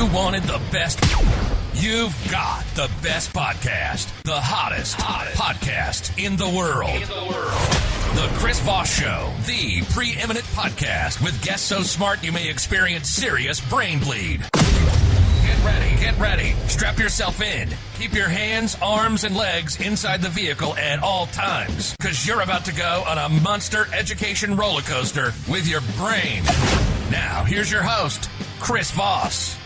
You wanted the best. You've got the best podcast. The hottest podcast in the world. The Chris Voss Show. The preeminent podcast with guests so smart you may experience serious brain bleed. Get ready. Strap yourself in. Keep your hands, arms, and legs inside the vehicle at all times, because you're about to go on a monster education roller coaster with your brain. Now, here's your host, Chris Voss.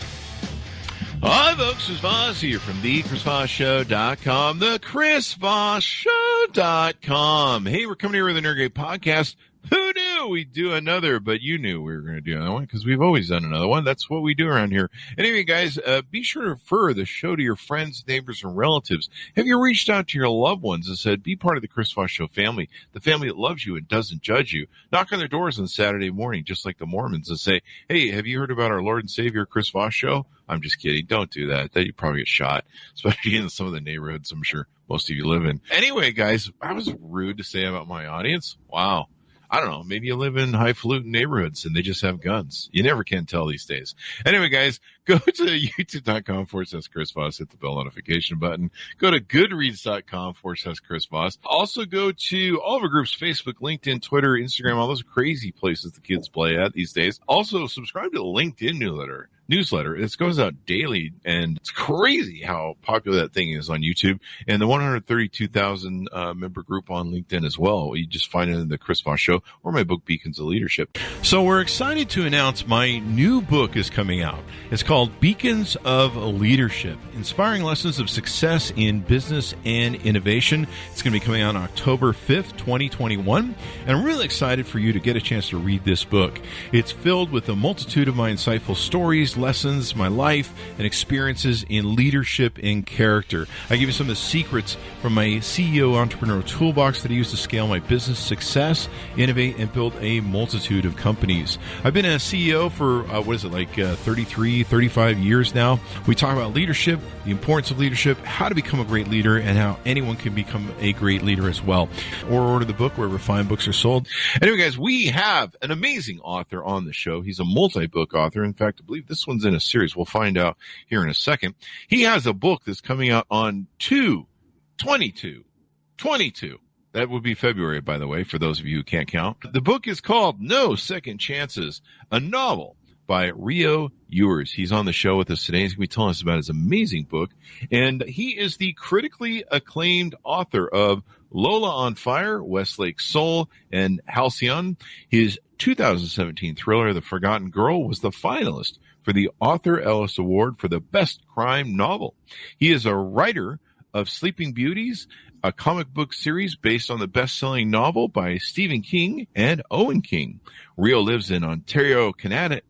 Hi, folks. Chris Voss here from thechrisvossshow.com, thechrisvossshow.com. Hey, we're coming here with a Nerd Gate podcast. Who knew we'd do another, but you knew we were going to do another one because we've always done another one. That's what we do around here. Anyway, guys, be sure to refer the show to your friends, neighbors, and relatives. Have you reached out to your loved ones and said, be part of the Chris Voss Show family, the family that loves you and doesn't judge you? Knock on their doors on Saturday morning, just like the Mormons, and say, hey, have you heard about our Lord and Savior Chris Voss Show? I'm just kidding. Don't do that. Then you probably get shot, especially in some of the neighborhoods I'm sure most of you live in. Anyway, guys, I was rude to say about my audience. Wow. I don't know. Maybe you live in highfalutin neighborhoods and they just have guns. You never can tell these days. Anyway, guys, go to youtube.com/Chris Voss. Hit the bell notification button. Go to goodreads.com/Chris Voss. Also go to all of our groups, Facebook, LinkedIn, Twitter, Instagram, all those crazy places the kids play at these days. Also, subscribe to the LinkedIn newsletter. It goes out daily, and it's crazy how popular that thing is on YouTube, and the 132,000 member group on LinkedIn as well. You just find it in the Chris Voss Show or my book, Beacons of Leadership. So we're excited to announce my new book is coming out. It's called Beacons of Leadership, Inspiring Lessons of Success in Business and Innovation. It's going to be coming out on October 5th, 2021, and I'm really excited for you to get a chance to read this book. It's filled with a multitude of my insightful stories, lessons, my life, and experiences in leadership and character. I give you some of the secrets from my CEO entrepreneurial toolbox that I use to scale my business success, innovate, and build a multitude of companies. I've been a CEO for, 33, 35 years now. We talk about leadership, the importance of leadership, how to become a great leader, and how anyone can become a great leader as well. Or order the book wherever fine books are sold. Anyway, guys, we have an amazing author on the show. He's a multi-book author. In fact, I believe this one's in a series. We'll find out here in a second. He has a book that's coming out on 2/22. That would be February, by the way, for those of you who can't count. The book is called No Second Chances, a novel by Rio Youers. He's on the show with us today. He's going to be telling us about his amazing book. And he is the critically acclaimed author of Lola on Fire, Westlake Soul, and Halcyon. His 2017 thriller, The Forgotten Girl, was the finalist for the Arthur Ellis Award for the Best Crime Novel. He is a writer of Sleeping Beauties, a comic book series based on the best-selling novel by Stephen King and Owen King. Rio lives in Ontario, Canada.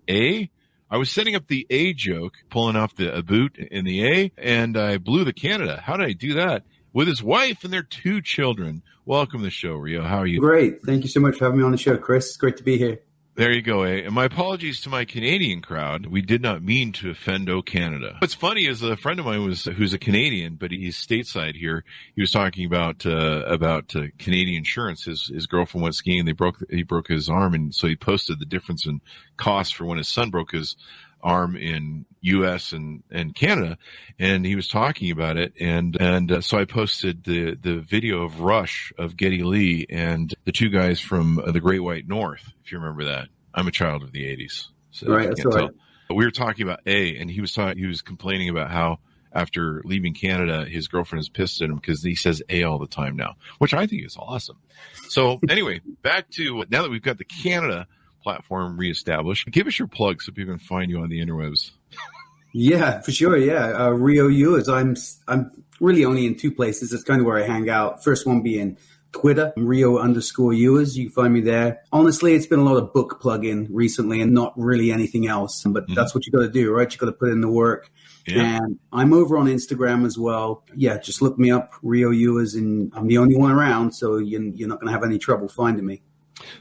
I was setting up the A joke, pulling off the boot in the A, and I blew the Canada. How did I do that? With his wife and their 2 children. Welcome to the show, Rio. How are you? Great. Thank you so much for having me on the show, Chris. It's great to be here. There you go, eh? And my apologies to my Canadian crowd. We did not mean to offend Canada. What's funny is a friend of mine who's a Canadian, but he's stateside here. He was talking about Canadian insurance. His girlfriend went skiing. He broke his arm, and so he posted the difference in cost for when his son broke his arm in U.S. and Canada, and he was talking about it, and so I posted the video of Rush, of Geddy Lee, and the 2 guys from the Great White North, if you remember that. I'm a child of the 80s. So right, that's right. We were talking about A, and he was complaining about how after leaving Canada, his girlfriend is pissed at him because he says A all the time now, which I think is awesome. So anyway, back to now that we've got the Canada platform reestablished, give us your plug so people can find you on the interwebs. Yeah, for sure. Yeah, Rio Youers. I'm really only in 2 places. That's kind of where I hang out. First one being Twitter, Rio_Youers. You can find me there. Honestly, it's been a lot of book plugging recently and not really anything else. But that's what you got to do, right? You got to put in the work. Yeah. And I'm over on Instagram as well. Yeah, just look me up, Rio Youers, and I'm the only one around, so you're not going to have any trouble finding me.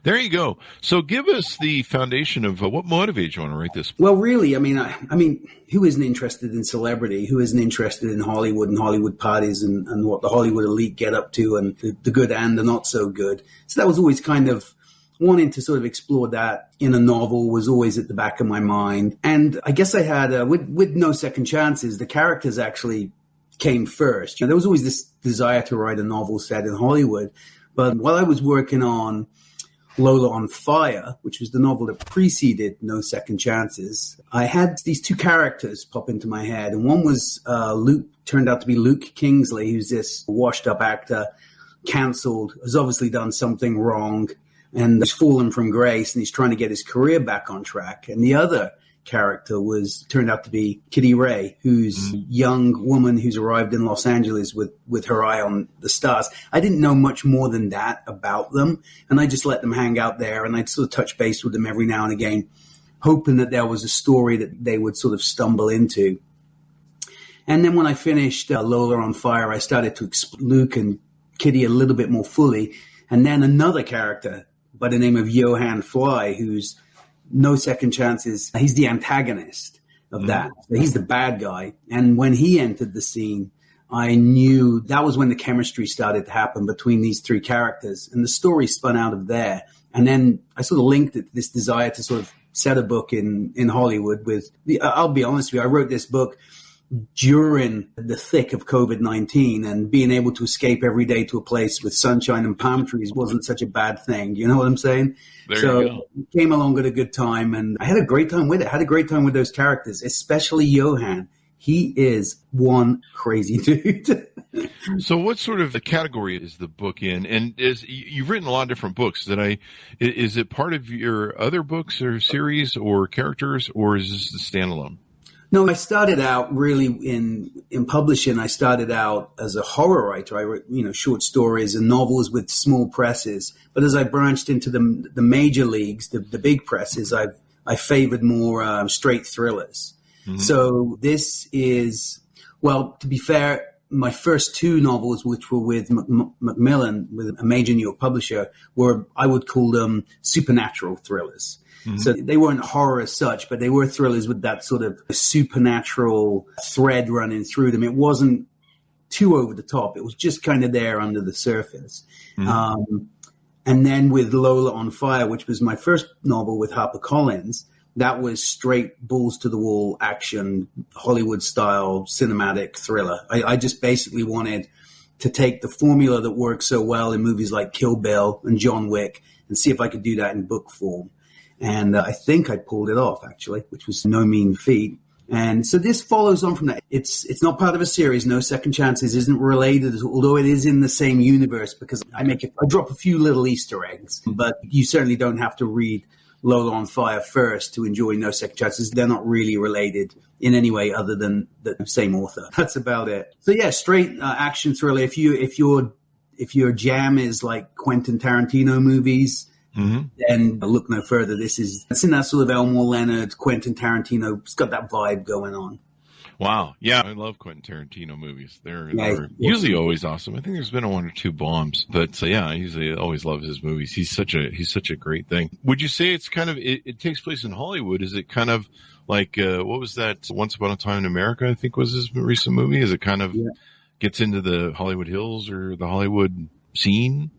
There you go. So give us the foundation of what motivates you want to write this. Well, really, I mean, who isn't interested in celebrity? Who isn't interested in Hollywood and Hollywood parties and what the Hollywood elite get up to and the good and the not so good? So that was always kind of wanting to sort of explore that in a novel was always at the back of my mind. And I guess I had, with No Second Chances, the characters actually came first. There was always this desire to write a novel set in Hollywood. But while I was working on Lola on Fire, which was the novel that preceded No Second Chances, I had these two characters pop into my head. And one was turned out to be Luke Kingsley, who's this washed-up actor, canceled, has obviously done something wrong, and he's fallen from grace, and he's trying to get his career back on track. And the other character turned out to be Kitty Rae, who's a young woman who's arrived in Los Angeles with her eye on the stars. I didn't know much more than that about them, and I just let them hang out there, and I'd sort of touch base with them every now and again, hoping that there was a story that they would sort of stumble into. And then when I finished Lola on Fire, I started to explore Luke and Kitty a little bit more fully, and then another character by the name of Johan Fly, who's No Second Chances. He's the antagonist of that. So he's the bad guy. And when he entered the scene, I knew that was when the chemistry started to happen between these three characters. And the story spun out of there. And then I sort of linked it to this desire to sort of set a book in Hollywood with I'll be honest with you, I wrote this book during the thick of COVID-19, and being able to escape every day to a place with sunshine and palm trees wasn't such a bad thing. You know what I'm saying? There you go. It came along at a good time, and I had a great time with it. I had a great time with those characters, especially Johan. He is one crazy dude. So what sort of category is the book in? And you've written a lot of different books. Is it part of your other books or series or characters, or is this a standalone? No, I started out really in publishing. I started out as a horror writer. I wrote, short stories and novels with small presses. But as I branched into the major leagues, the big presses, I favored more straight thrillers. Mm-hmm. So this is, well, to be fair, my first two novels, which were with Macmillan, with a major New York publisher, were, I would call them supernatural thrillers. Mm-hmm. So they weren't horror as such, but they were thrillers with that sort of supernatural thread running through them. It wasn't too over the top. It was just kind of there under the surface. Mm-hmm. And then with Lola on Fire, which was my first novel with HarperCollins, that was straight balls to the wall action, Hollywood style cinematic thriller. I just basically wanted to take the formula that works so well in movies like Kill Bill and John Wick and see if I could do that in book form. And I think I pulled it off, actually, which was no mean feat. And so this follows on from that. It's not part of a series. No Second Chances isn't related, although it is in the same universe, because I drop a few little Easter eggs. But you certainly don't have to read Lola on Fire first to enjoy No Second Chances. They're not really related in any way other than the same author. That's about it. So yeah, straight action thriller. If your jam is like Quentin Tarantino movies, mm-hmm. then look no further. It's in that sort of Elmore Leonard, Quentin Tarantino. It's got that vibe going on. Wow. Yeah, I love Quentin Tarantino movies. They're usually always awesome. I think there's been one or two bombs, but so yeah, I usually always love his movies. He's such a great thing. Would you say it's kind of, it takes place in Hollywood? Is it kind of like, what was that? Once Upon a Time in America, I think was his recent movie. Is it kind of gets into the Hollywood Hills or the Hollywood scene?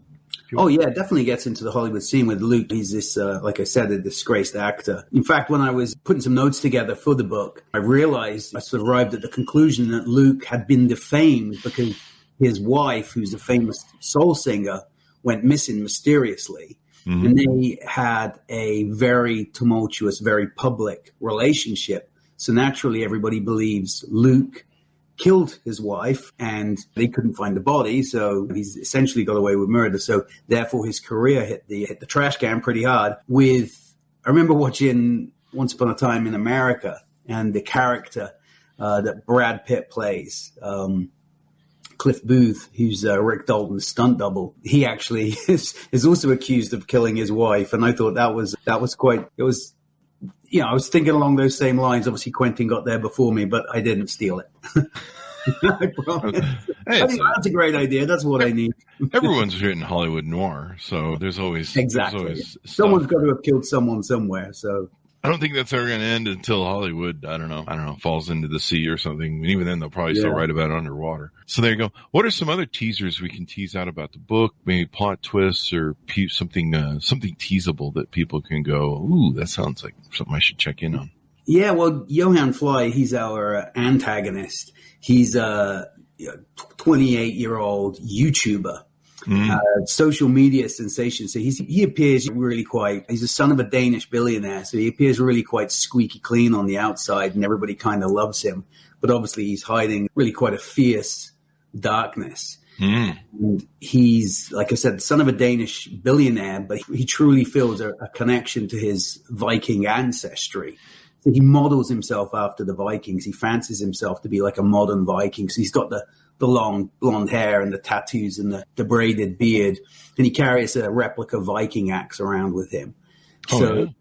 Oh, yeah, it definitely gets into the Hollywood scene with Luke. He's this, like I said, a disgraced actor. In fact, when I was putting some notes together for the book, I realized I sort of arrived at the conclusion that Luke had been defamed because his wife, who's a famous soul singer, went missing mysteriously. Mm-hmm. And they had a very tumultuous, very public relationship. So naturally, everybody believes Luke killed his wife, and they couldn't find the body, so he's essentially got away with murder. So therefore, his career hit the trash can pretty hard. I remember watching Once Upon a Time in America, and the character that Brad Pitt plays, Cliff Booth, who's Rick Dalton's stunt double. He actually is also accused of killing his wife, and I thought that was quite. It was. I was thinking along those same lines. Obviously, Quentin got there before me, but I didn't steal it. I promise. Hey, I think that's a great idea. That's what I need. Everyone's written Hollywood noir, so there's always exactly. There's always someone's got to have killed someone somewhere. So I don't think that's ever going to end until Hollywood, I don't know, falls into the sea or something. And even then, they'll probably still write about it underwater. So there you go. What are some other teasers we can tease out about the book? Maybe plot twists or something teasable that people can go, ooh, that sounds like something I should check in on. Yeah, well, Johan Fly, he's our antagonist. He's a 28-year-old YouTuber. Social media sensation. So he appears really he's the son of a Danish billionaire. So he appears really quite squeaky clean on the outside and everybody kind of loves him. But obviously he's hiding really quite a fierce darkness. And he's, like I said, the son of a Danish billionaire, but he truly feels a connection to his Viking ancestry. So he models himself after the Vikings. He fancies himself to be like a modern Viking. So he's got the long blonde hair and the tattoos and the braided beard. And he carries a replica Viking axe around with him. And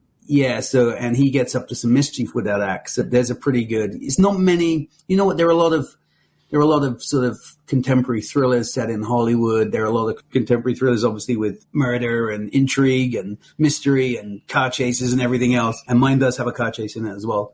he gets up to some mischief with that axe. So there's a pretty good, it's not many, you know what, there are a lot of sort of contemporary thrillers set in Hollywood. There are a lot of contemporary thrillers, obviously, with murder and intrigue and mystery and car chases and everything else. And mine does have a car chase in it as well.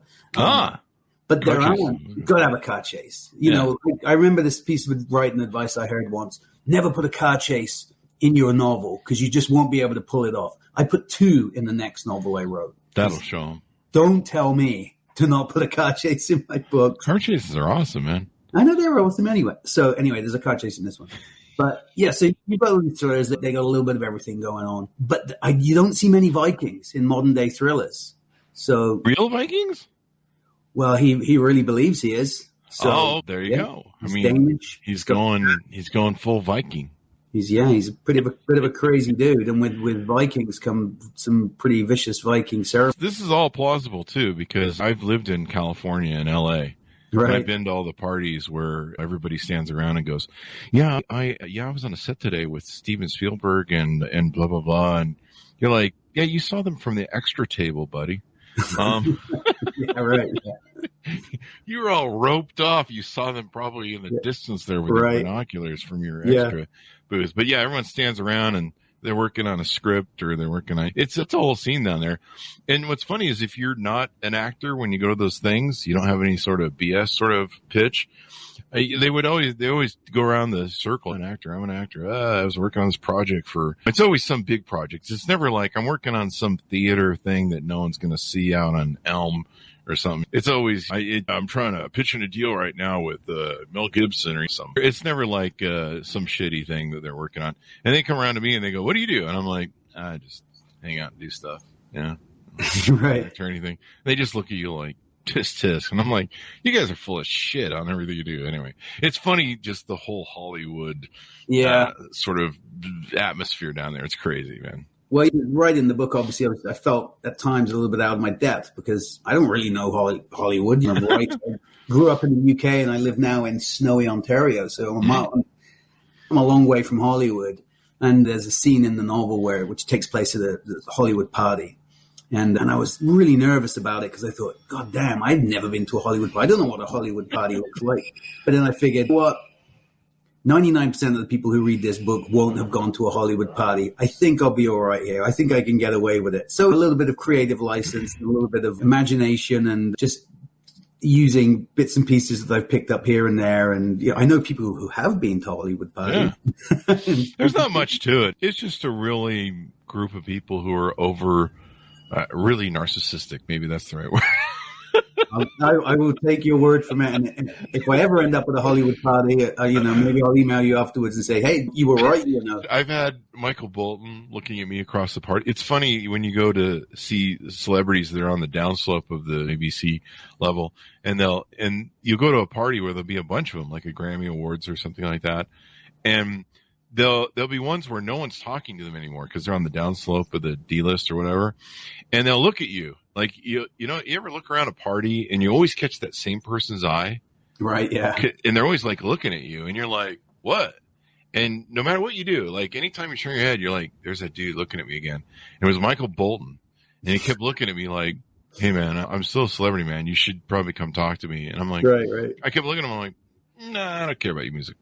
But there aren't. You've got to have a car chase. You know, I remember this piece of writing advice I heard once. Never put a car chase in your novel because you just won't be able to pull it off. I put 2 in the next novel I wrote. That'll show them. Don't tell me to not put a car chase in my book. Car chases are awesome, man. I know they were awesome anyway. So anyway, there's a car chase in this one. But yeah, so you've got these thrillers that they got a little bit of everything going on. But you don't see many Vikings in modern day thrillers. So real Vikings? Well, he really believes he is. So, there you go. I mean, Danish. He's going full Viking. He's a bit of a crazy dude, and with Vikings come some pretty vicious Viking ceremonies. This is all plausible too because I've lived in California and L.A. Right. I've been to all the parties where everybody stands around and goes, "Yeah, I was on a set today with Steven Spielberg and blah blah blah," and you're like, "Yeah, you saw them from the extra table, buddy." Yeah, right. Yeah. You were all roped off. You saw them probably in the distance there with the binoculars from your extra booth. But yeah, everyone stands around and they're working on a script or they're working on it's a whole scene down there. And what's funny is if you're not an actor when you go to those things, you don't have any sort of BS sort of pitch. They always go around the circle. I'm an actor. I was working on this project it's always some big project. It's never like I'm working on some theater thing that no one's going to see out on Elm or something. It's always, I'm trying to pitch in a deal right now with Mel Gibson or something. It's never like some shitty thing that they're working on. And they come around to me and they go, "What do you do?" And I'm like, "I just hang out and do stuff." Yeah. Right. Or anything. They just look at you like, tisk. And I'm like, you guys are full of shit on everything you do. Anyway, it's funny, just the whole Hollywood sort of atmosphere down there. It's crazy, man. Well, right in the book, obviously, I felt at times a little bit out of my depth because I don't really know Hollywood. You know, right? I grew up in the UK and I live now in snowy Ontario. So I'm a long way from Hollywood. And there's a scene in the novel which takes place at the Hollywood party. And I was really nervous about it because I thought, God damn, I've never been to a Hollywood party. I don't know what a Hollywood party looks like. But then I figured, 99% of the people who read this book won't have gone to a Hollywood party. I think I'll be all right here. I think I can get away with it. So a little bit of creative license, a little bit of imagination, and just using bits and pieces that I've picked up here and there. And I know people who have been to Hollywood parties. Yeah. There's not much to it. It's just a really group of people who are over... really narcissistic. Maybe that's the right word. I will take your word from it. And if I ever end up at a Hollywood party, maybe I'll email you afterwards and say, "Hey, you were right." I've had Michael Bolton looking at me across the party. It's funny when you go to see celebrities that are on the downslope of the ABC level, and you go to a party where there'll be a bunch of them, like a Grammy Awards or something like that, and there'll be ones where no one's talking to them anymore because they're on the downslope of the D-list or whatever, and they'll look at you like you ever look around a party and you always catch that same person's eye, right? Yeah, and they're always like looking at you, and you're like, "What?" And no matter what you do, like anytime you turn your head, you're like, "There's that dude looking at me again." And it was Michael Bolton, and he kept looking at me like, "Hey man, I'm still a celebrity, man. You should probably come talk to me." And I'm like, right. I kept looking at him, I'm like, "Nah, I don't care about your music."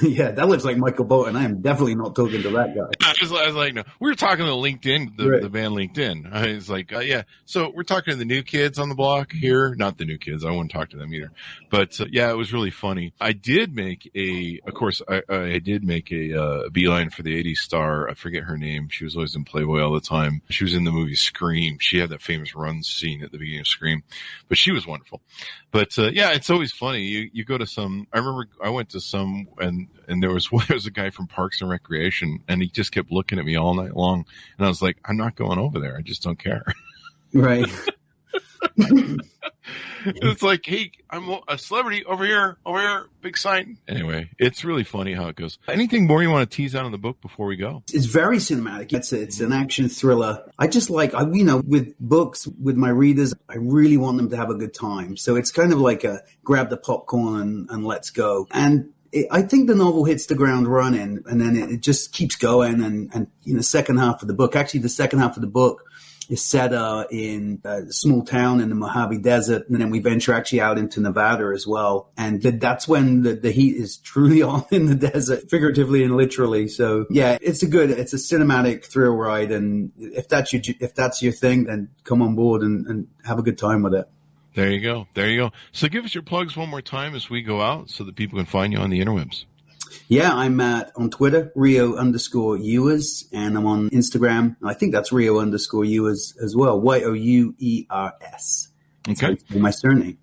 Yeah, that looks like Michael Bolton. I am definitely not talking to that guy. I was like, no, we were talking to LinkedIn, the band LinkedIn. I was like, yeah. So we're talking to the new kids on the block here. Not the new kids. I wouldn't talk to them either. But yeah, it was really funny. I did make I did make a beeline for the 80s star. I forget her name. She was always in Playboy all the time. She was in the movie Scream. She had that famous run scene at the beginning of Scream, but she was wonderful. But yeah, it's always funny. You go to some, I remember I went to some, and there was a guy from Parks and Recreation, and he just kept looking at me all night long. And I was like, I'm not going over there. I just don't care. Right. It's like, hey, I'm a celebrity over here, big sign. Anyway, it's really funny how it goes. Anything more you want to tease out of the book before we go? It's very cinematic. It's an action thriller. I just like, with books, with my readers, I really want them to have a good time. So it's kind of like a grab the popcorn and let's go. And I think the novel hits the ground running, and then it just keeps going. And the second half of the book, is set in a small town in the Mojave Desert, and then we venture actually out into Nevada as well. And that's when the heat is truly on in the desert, figuratively and literally. So yeah, it's a cinematic thrill ride, and if that's your thing, then come on board and have a good time with it. There you go. So give us your plugs one more time as we go out so that people can find you on the interwebs. Yeah, I'm on Twitter, Rio_Youers, and I'm on Instagram. I think that's Rio_Youers as well, Youers. Okay. That's my surname.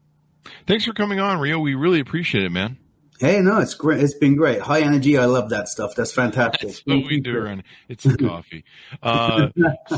Thanks for coming on, Rio. We really appreciate it, man. Hey, no, it's great. It's been great. High energy. I love that stuff. That's fantastic. That's what we do around. It's the coffee.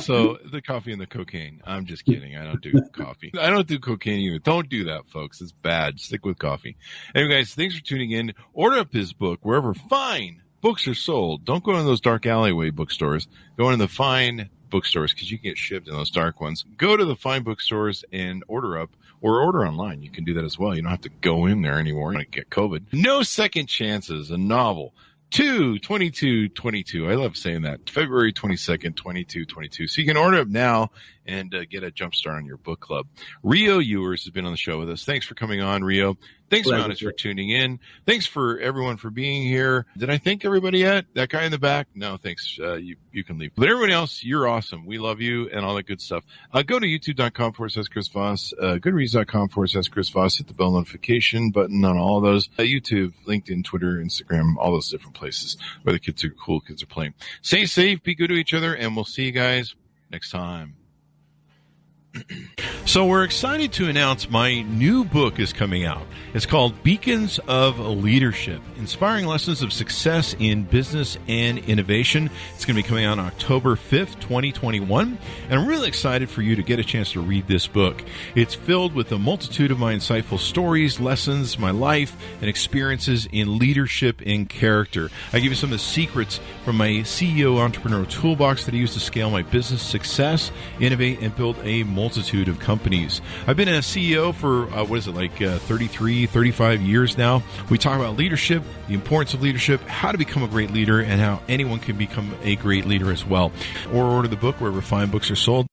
So the coffee and the cocaine. I'm just kidding. I don't do coffee. I don't do cocaine either. Don't do that, folks. It's bad. Stick with coffee. Anyway, guys, thanks for tuning in. Order up his book wherever fine books are sold. Don't go in those dark alleyway bookstores. Go in the fine bookstores because you can get shivved in those dark ones. Go to the fine bookstores and order up, or order online. You can do that as well. You don't have to go in there anymore and get COVID. No Second Chances, a novel. 2/22/22. I love saying that. February 22nd, 22/22. So you can order up now and get a jump start on your book club. Rio Youers has been on the show with us. Thanks for coming on, Rio. Thanks, Mountis, for tuning in. Thanks for everyone for being here. Did I thank everybody yet? That guy in the back? No, thanks. You can leave. But everyone else, you're awesome. We love you and all that good stuff. Go to youtube.com/Chris Voss, goodreads.com/Chris Voss. Hit the bell notification button on all of those. YouTube, LinkedIn, Twitter, Instagram, all those different places where the kids are cool, kids are playing. Stay safe, be good to each other, and we'll see you guys next time. So we're excited to announce my new book is coming out. It's called Beacons of Leadership, Inspiring Lessons of Success in Business and Innovation. It's going to be coming out on October 5th, 2021. And I'm really excited for you to get a chance to read this book. It's filled with a multitude of my insightful stories, lessons, my life, and experiences in leadership and character. I give you some of the secrets from my CEO entrepreneur toolbox that I use to scale my business success, innovate, and build a multitude of companies. I've been a CEO for, 33, 35 years now. We talk about leadership, the importance of leadership, how to become a great leader, and how anyone can become a great leader as well. Or order the book wherever fine books are sold.